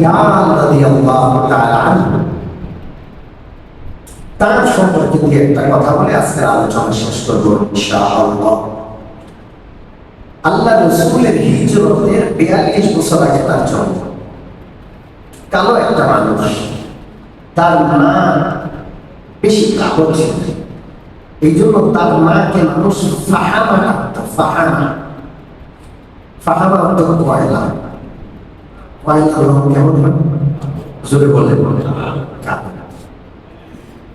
বিলাল রাদিয়াল্লাহু তাআলা আনহু, তার সম্পর্কে দিয়ে একটা কথা বলে আজকের আলোচনা শেষ করবো ইনশাআল্লাহ। আল্লাহ রাসূলের হিজরতের 42 বছর আগে তার জন্ম। কালো একটা মানুষ, তার মা বেশি কালো ছিল, এই জন্য তার মাকে মানুষ ফাহামা ডাকত। ফাহামা অর্থ কয়লা। কয়লা রং কেমন হয়? জোরে বলে।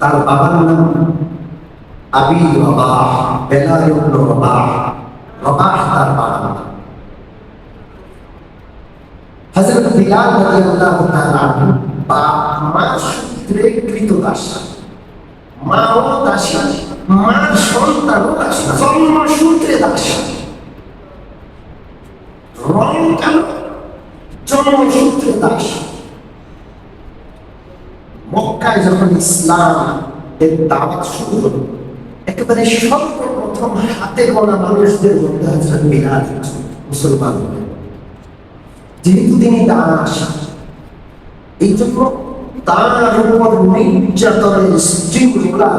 তার বাবার নাম আবি রবাহ, বেলাল ইবনে রবাহ। রবাহ তার বাবার নাম। হযরত বিলাল রাদিয়াল্লাহু তাআলা আনহু মা সূত্রে কৃতদাস, মাও দাসী, মার সন্তানও দাসী, জন্মসূত্রে দাসী। রং কালো, জন্মসূত্রে দাসী। মক্কায় যখন ইসলাম এর দাওয়াত শুরু হলো, একেবারে সর্বপ্রথম হাতে গোনা মানুষদের মধ্যে হযরত বিলাল মুসলমান হলেন। যেহেতু তিনি দাস, এই জন্য তার উপর নির্যাতনের স্ট্রিমগুলা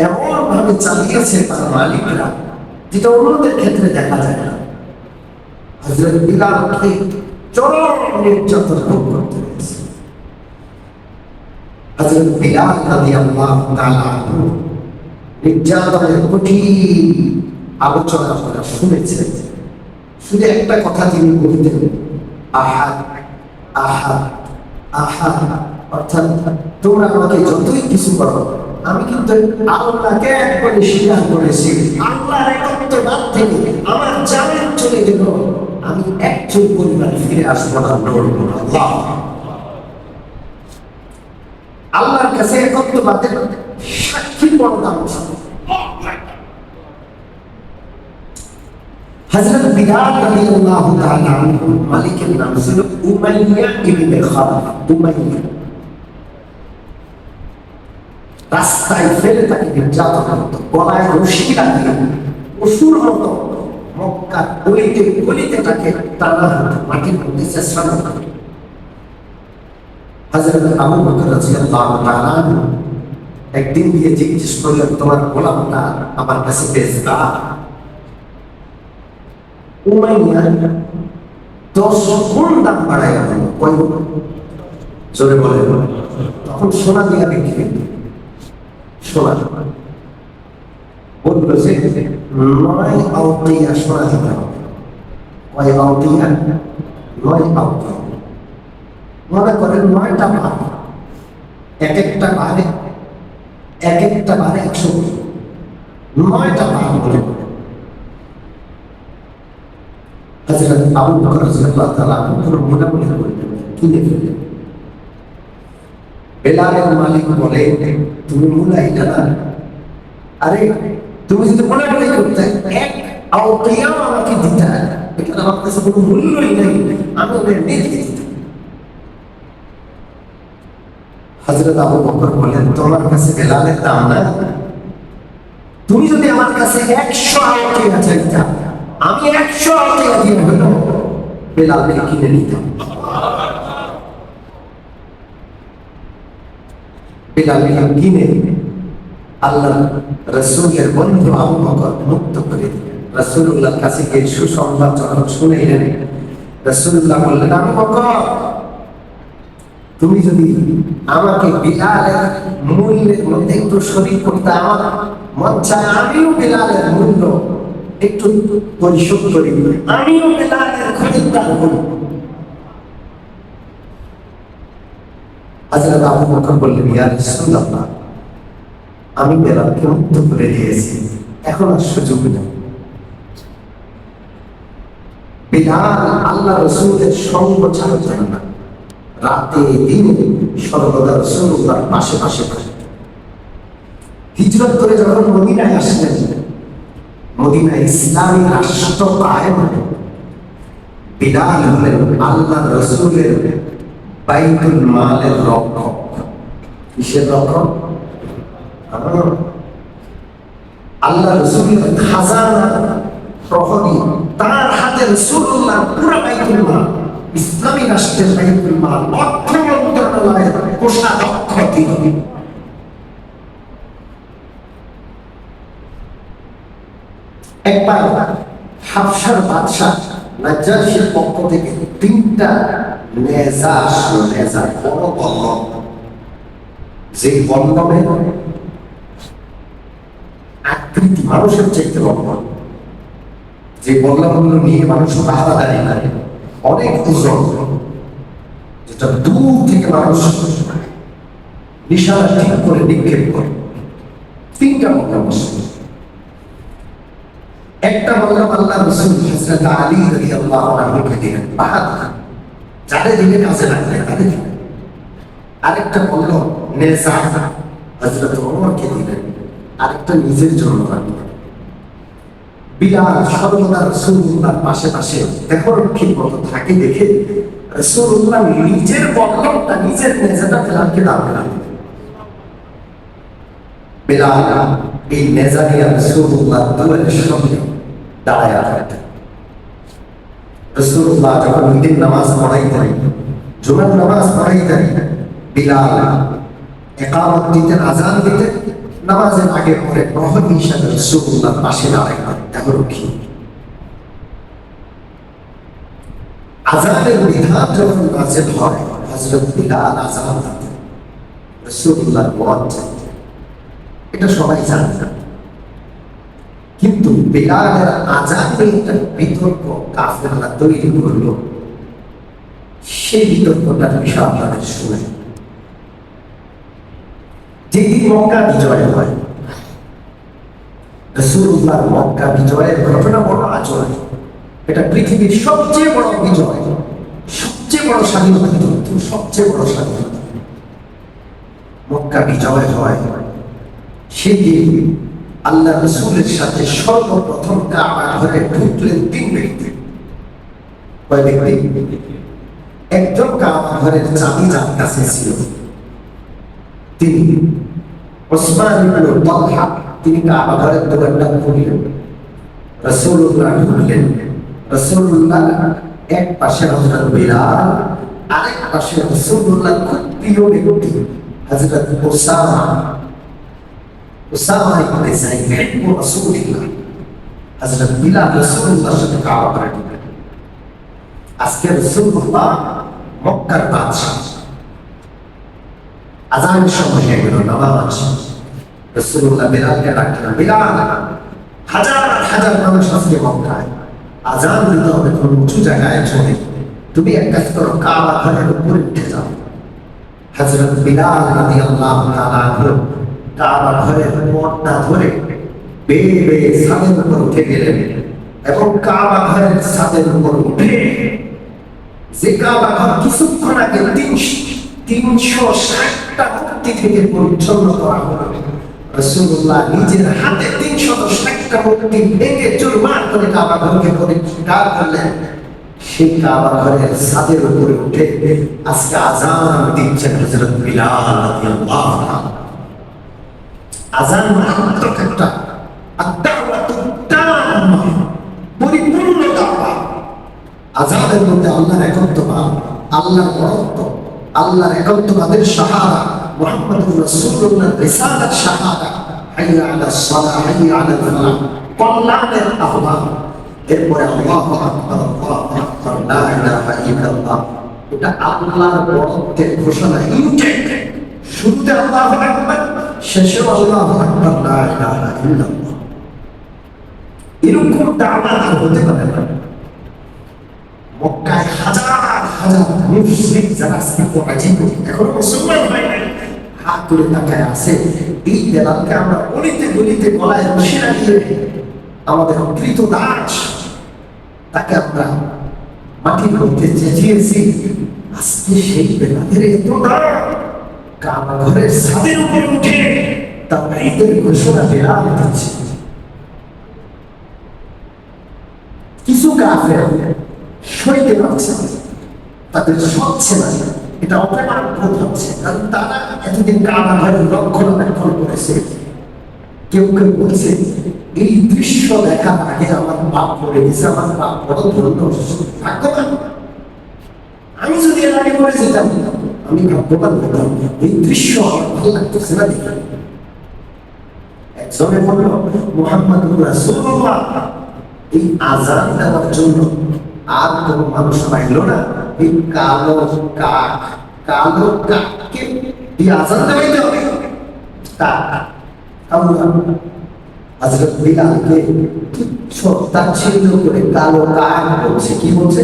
এমন ভাবে চালিয়েছে তার মালিকরা, যেটা অন্যদের ক্ষেত্রে দেখা যায় না। হযরত বিলালকে চরম নির্যাতন ভোগ করতে হয়েছে। হযরত বিলাল রাদিয়াল্লাহু তাআলা আনহু নির্যাতনের কঠিন আলোচনা করা শুনেছেন। শুধু একটা কথা তিনি বলতেন, আহাদ আহাদ আহাদ, অর্থাৎ তোমরা আমাকে যতই কিছু করো, আমি কিন্তু আল্লাহকে একবারে স্বীকার করেছি। আল্লাহর একত্ববাদ থেকে আমার জান চলে গেল, আমি একজন পরিবার ফিরে আসবো না, লড়বো না। আল্লাহর কাছে একত্ববাদের সাক্ষী বড় দাম ছিল। হযরত বিলাল রাদিয়াল্লাহু তাআলা আনহু মালিকের নাম ছিল উমাইয়া ইবনে খালাফ। উমাইয়া রাস্তায় ফেলে তাকে নির্যাতন করত, গলায় রশি লাগিয়ে পশুর মতো মক্কার গলিতে গলিতে তাকে টানা হতো, মাটির মধ্যে চেষ্টা করত। হযরত আবু বকর রাদিয়াল্লাহু তাআলা একদিন গিয়ে জিজ্ঞেস করলেন, তোমার গোলামটা আমার কাছে বেচবা? উমাইয়া 10 গুণ দাম বাড়াইয়া দিল। কয় গুণ? জোরে বলে। তখন সোনা দিয়া বিক্রি, সোনা বলল যে 9 আউকিয়া সোনা দিতে হবে। কয় আউকিয়া? 9 আউকিয়া। মনে করেন 9টা বার, এক একটা বারে 100 গুণ, 9টা বার মনে করেন। হযরত আবু বকর রাদিয়াল্লাহু তাআলা আনহু মোটামুটি করলেন, কিনে ফেললেন। বেলালের মালিক বলে, তুমি মুলাইলা না? আরে তুমি যদি মোটামুটি করতে এক আউকিয়া আমাকে দিতে, এটা আমার কাছে কোনো মূল্যই নেই, আমি ওদের নিয়ে দিতাম। হযরত আবু বকর বলেন, তোমার কাছে বেলালের দাম না? তুমি যদি আমার কাছে 100 আউকিয়া চাইতা, আমি 100 আউকিয়া দিয়ে হলো বেলালকে কিনে নিতাম। বেলালকে কিনে আল্লাহ রাসূলের বন্ধু আবু বকর মুক্ত করে দিলেন। রাসূলুল্লাহর কাছে গিয়ে সুসংবাদ যখন শুনাইলেন, রাসূলুল্লাহ বললেন, আবু বকর, তুমি যদি আমাকে বিলালের মূল্যের মধ্যে একটু শরীক করতে, আমার মন চায় আমিও বিলালের মূল্য একটু পরিশোধ করি, আমিও বিলালের খরিদ্দার হই। হযরত আবু বকর বললেন, ইয়া রাসূলুল্লাহ, আমি বেলালকে মুক্ত করে দিয়েছি, এখন আর সুযোগ নেই। বিলাল আল্লাহ রাসূলের সঙ্গ ছাড়তেন না, রাতে দিনে সর্বদা রাসূলুল্লাহর পাশে পাশে থাকতেন। হিজরত করে যখন মদিনায় আসলেন, মদিনায় ইসলামী রাষ্ট্র কায়েম হলো। বিলাল হলেন আল্লাহ রাসূলের বাইতুল মালের রক্ষক। কিসের রক্ষক? আল্লাহ রাসূলের খাজানা প্রহরী, তার হাতে রাসূলুল্লাহ পুরো বাইতুল মাল ইসলামী রাষ্ট্রের বাইতুল মাল অর্থ মন্ত্রণালয়ের কোষাধ্যক্ষ তিনি। একবার হাবশার বাদশাহ নাজ্জাশীর পক্ষ থেকে 3টা নেজা আসলো। নেজা বড় বল্লম, যে বল্লমের আকৃতি মানুষের চাইতে লম্বা, যে বল্লমগুলো নিয়ে মানুষ পাহারাদারি করে, অনেক ওজন, যেটা দূর থেকে মানুষ নিশানা ঠিক করে নিক্ষেপ করে। 3টা বল্লম আসলো। একটা বললাম আল্লাহ রাসূল হযরত আলী রাদিয়াল্লাহু আনহুকে দিলেন, বাহাদুর, যাদের দিনে কাজে লাগবে তাদের দিলেন। আরেকটা বলল নেজা হযরত ওমরকে দিলেন, আরেকটা নিজের জন্য রাখলেন। বিলাল সর্বদা রাসূলুল্লাহর পাশে পাশে দেখরক্ষীর মতো থাকে দেখে রাসূলুল্লাহ নিজের বল্লমটা, নিজের নেজাটা বিলালকে দান করলেন। বিলাল এই নেজা নিয়ে রাসূলুল্লাহ দুয়ারের সামনে দাঁড়ায় থাকতেন। রাসূলুল্লাহ যখন ঈদের নামাজ পড়াইতেন, জুমার নামাজ পড়াইতেন, বিলাল ইকামত দিতেন, আযান দিতেন, নামাজের আগে পরে প্রহরী হিসাবে রাসূলুল্লাহর পাশে দাঁড়াইতেন দেখরক্ষী। আযানের বিধান যখন নাযিল হয়, হযরত বিলাল আযান দিতেন, রাসূলুল্লাহর ওয়াজ, এটা সবাই জানে না। কিন্তু বিলালের আযানে একটা বিতর্ক কাফেররা তৈরি করলো, সেই বিতর্কটার বিষয় আপনাদের শুনে। যেদিন মক্কা বিজয় হয়, রাসূলুল্লাহর মক্কা বিজয়ের ঘটনা বড় আচরণ। এটা পৃথিবীর সবচেয়ে বড় বিজয়, সবচেয়ে বড় স্বাধীনতা যুদ্ধ, সবচেয়ে বড় স্বাধীনতা। মক্কা বিজয় হয়, সেদিন আল্লাহ রাসূলের সাথে সর্বপ্রথম কাবা ঘরে ঢুকলেন 3 ব্যক্তি। কয় ব্যক্তি? একজন কাবা ঘরের চাবি যার কাছে ছিল, তিনি ওসমান ইবনে তালহা, তিনি কাবা ঘরের দরজাটা খুললেন, রাসূলুল্লাহ ঢুকলেন। রাসূলুল্লাহ এক পাশে হযরত বিলাল, আরেক পাশে রাসূলুল্লাহ খুব প্রিয় ব্যক্তি হযরত উসামা। উসামা ইবনে যায়েদ হিব্বু রাসূলিল্লাহ। হযরত বিলাল রাসূলুল্লাহর সাথে কাবা ঘরে ঢুকলেন। আজকে রাসূলুল্লাহ মক্কার বাদশাহ। আযানের সময় হয়ে গেল, নামাজ। রাসূলুল্লাহ বিলালকে ডাকলেন, বিলাল, হাজার হাজার মানুষ আজকে মক্কায়, আযান দিতে হবে কোন উঁচু জায়গায় চলে, তুমি এক কাজ করো, কাবা ঘরের উপরে উঠে যাও। হযরত বিলাল রাদিয়াল্লাহু তাআলা আনহু কাবা ঘরের পর্দা ধরে বেয়ে বেয়ে ছাদের উপর উঠে গেলেন এবং কাবা ঘরের ছাদের উপর উঠে, যে কাবা ঘর কিছুক্ষণ আগে 360টা মূর্তি থেকে পরিচ্ছন্ন করা হলো, রাসূলুল্লাহ নিজের হাতে 360টা মূর্তি ভেঙে চুরমার করে কাবা ঘরকে পরিষ্কার করলেন। সেই কাবা ঘরের ছাদের উপরে উঠে আজকে আযান দিচ্ছেন হযরত বিলাল রাদিয়াল্লাহু তাআলা। আযান মাত্র একটা আদ-দাওয়াতুত তাম্মা, পরিপূর্ণ দাওয়া। আযানের মধ্যে আল্লাহর একত্ববাদ, আল্লাহর বড়ত্ব, আল্লাহর একত্ববাদের শাহাদা, মুহাম্মদুর রাসূলুল্লাহর রিসালাত শাহাদা, হাইয়া আলাস সালাহ, হাইয়া আলাল ফালাহ, কল্যাণের আহ্বান। এরপরে আল্লাহু আকবার, আল্লাহু আকবার, লা ইলাহা ইল্লাল্লাহ। এটা আল্লাহর বড়ত্বের ঘোষণা। শুরুতে আল্লাহু আকবার, শেষে আল্লাহু আকবার, লা ইলাহা ইল্লাল্লাহ। এরকম দাওয়াত আর হতে পারে না। মক্কায় হাজার হাজার মুশরিক যারা আজীব এখন মুসলমান হয় নাই, হাত তুলে তাকায় আছে। এই বেলালকে আমরা অলিতে গলিতে গলায় রশি লাগিয়ে আমাদের কৃত দাস, তাকে আমরা মাটির মধ্যে চেঁচিয়েছি। আজকে সেই বেলালের এত দাম, কাবা ঘরের ছাদের উপরে উঠে তাওহীদের ঘোষণা বেলাল দিচ্ছে। কিছু কাফের সইতে পারছে না, তাদের সচ্ছে না, এটা অপমান বোধ হচ্ছে, কারণ তারা এতদিন কাবা ঘরের রক্ষণাবেক্ষণ করেছে। কেউ কেউ বলছে এই দৃশ্য দেখার আগে আমার বাপ পড়ে গেছে, আমার বাপ বড় ধন্য ভাগ্যবান। যদি এর আগে করে যেতাম, আমি ভাগ্যবান হতাম। এই দৃশ্য আমার ভালো লাগতেছে না দেখে। একজনে বলল, মুহাম্মাদুর রাসূলুল্লাহ, এই আযান দেওয়ার জন্য আর কোন মানুষ পাইল না। এই কালো কাককে এই আযান দেওয়াইতে হবে। হযরত বিলালকে তুচ্ছ তাচ্ছিল্য করে কালো কাক বলছে। কি বলছে?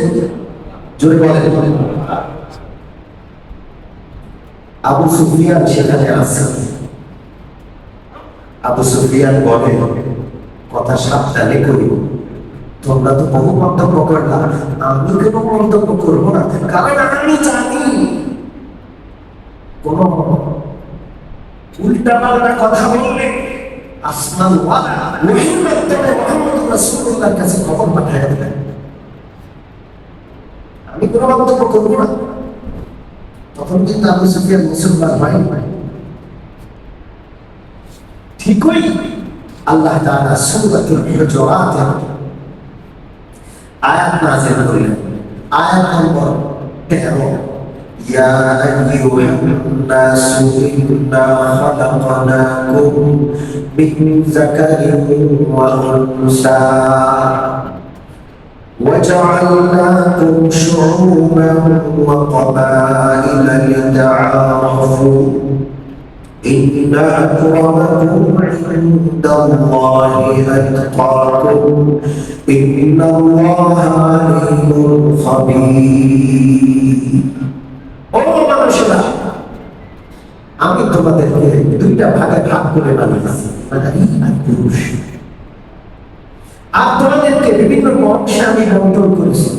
জোরে বলেন। আবু সুফিয়ান সেখানে আছে। আবু সুফিয়ান বলে, কথা সাবধানে করি, তোমরা তো বহু মন্তব্য করলা, আমি কোনো মন্তব্য করবো না, কারণ আমি জানি কোন উল্টা পাল্টা কথা বললে আসমানওয়ালা ওহীর মাধ্যমে মুহাম্মদ রাসূলুল্লাহর কাছে খবর পাঠায় দেবেন। আমি কোনো মন্তব্য করবো না। তখন কিন্তু আবু সুফিয়ান মুসলমান হয়। ঠিকই আল্লাহ তাআলা সূরাতুল হুজুরাত আয়াত নাযিল করলেন, আয়াত নম্বর 13। ইয়া আইয়ুহান নাসু ইন্না খালাকনাকুম মিন যাকারিন ওয়া উনসা وجعلناكم شعوبا وقبائل لتعارفوا إن أكرمكم عند الله أتقاكم إن الله عليم خبير। ও মানুষেরা, আমি তোমাদেরকে দুইটা ভাগে ভাগ করে বানিয়েছি, নারী আর পুরুষ। আর তোমাদেরকে বিভিন্ন বংশে আমি বন্টন করেছি।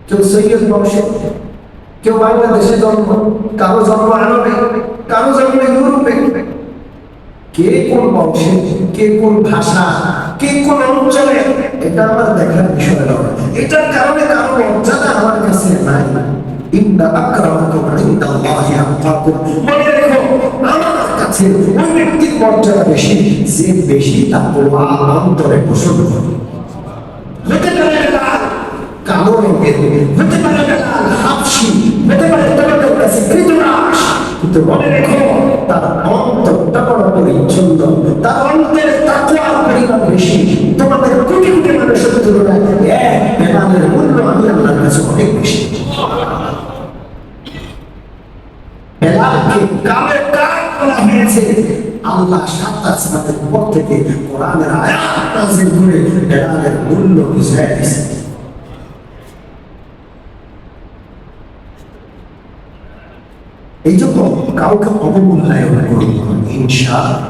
কেউ সৈয়দ বংশে, কেউ বাংলাদেশে জন্ম, কারো জন্ম আরবে, কারো জন্ম ইউরোপে। কে কোন বংশে, কে কোন ভাষা, কে কোন অঞ্চলে, এটা আমার দেখার বিষয় নয়। এটার কারণে কারো মর্যাদা আমার কাছে নাই। ইন্না আকরামাকুম ইনদাল্লাহি আতকাকুম। মনে রেখো, আমার কাছে ওই ব্যক্তির মর্যাদা বেশি যে বেশি তাকওয়া অন্তরে পোষণ করে। হতে পারে বেলাল কালো রঙের, হতে পারে বেলাল হাবশি, হতে পারে তোমাদের কাছে কৃতদাস, কিন্তু মনে রেখো তার অন্তরটা বড় পরিচ্ছন্ন, তার অন্তরের তাকওয়ার পরিমাণ বেশি। তোমাদের কোটি কোটি মানুষের তুলনায় এক বেলালের মূল্য আমি আল্লাহর কাছে অনেক বেশি। বেলালকে কালো কাক বলা হয়েছে। আল্লাহ সাত আসমানের উপর থেকে কোরআনের আয়াত নাযিল করে বেলালের মূল্য বুঝিয়ে দিয়েছে। এই জন্য কাউকে অবমূল্যায়ন করব না ইনশাআল্লাহ।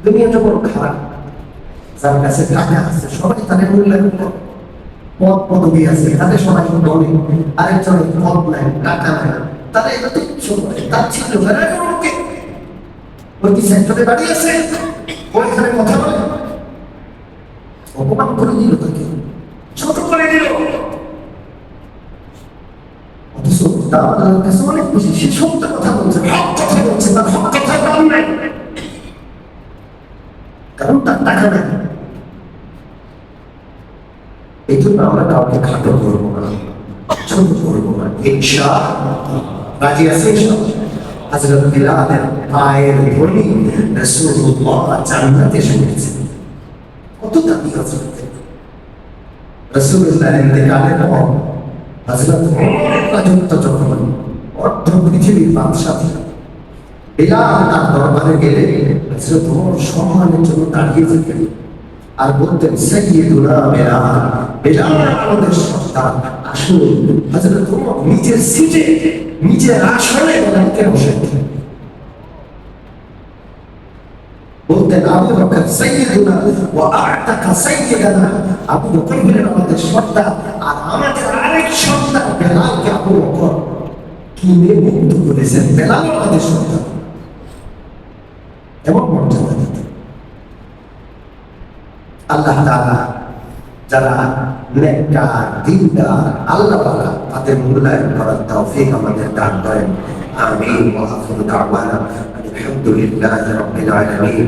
দুনিয়াটা বড় খারাপ। যার কাছে টাকা আছে সবাই তাদের মূল্যায়ন করে, পদ পদবি আছে তাদের সবাই বলে, আরেকজনের পদ নাই, টাকা নাই, তারা এটা তুচ্ছ করে, তার ছিল ওই কি সেক্টরে বাড়ি আছে, ওইখানে কথা বলে, অপমান করে দিল, তাকে ছোট করে দিল। অথচ তার কাছে অনেক বেশি, সে সত্য কথা বলছে, হক কথা বলছে, তার হক কথা দাম নাই, কারণ তার টাকা নাই। এই জন্য আমরা কাউকে খাটো করবো না, ছোট করবো না ইনশাআল্লাহ। রাজি আছে সব? হযরত বিলালের পায়ের ধুলি রাসূলুল্লাহ জান্নাতে শুনেছেন। কত দামি হযরত! রাসূলুল্লাহ ইন্তেকালের পর হযরত ওমর রাদিয়াল্লাহু যখন অর্ধ পৃথিবীর বাদশা ছিলেন, বিলাল তার দরবারে গেলে হযরত ওমর সম্মানের জন্য দাঁড়িয়ে যেতেন আর বলতেন, সাইয়্যিদুনা বিলাল, বিলাল আমাদের সর্দার, আসুন। হযরত ওমর নিজের সিটে, নিজের আসনে বিলালকে বসাতেন, বলতেন, আবু বকর সাইয়্যিদুনা ওয়া আ'তাকা সাইয়্যিদানা। আবু বকর হলেন আমাদের সর্দার, আর আমাদের আরেক সর্দার বিলালকে আবু বকর কিনে মুক্ত করেছেন। বিলাল আমাদের সর্দার, এমন মর্যাদা দিতেন। আল্লাহ তাআলা যারা নেককার, দিনদার, আল্লাহওয়ালা, তাদের মূল্যায়ন করার তৌফিক আমাদের দান করেন। আমিন। ওয়া আখিরু দাওয়ানা আলহামদুলিল্লাহি রাব্বিল আলামিন।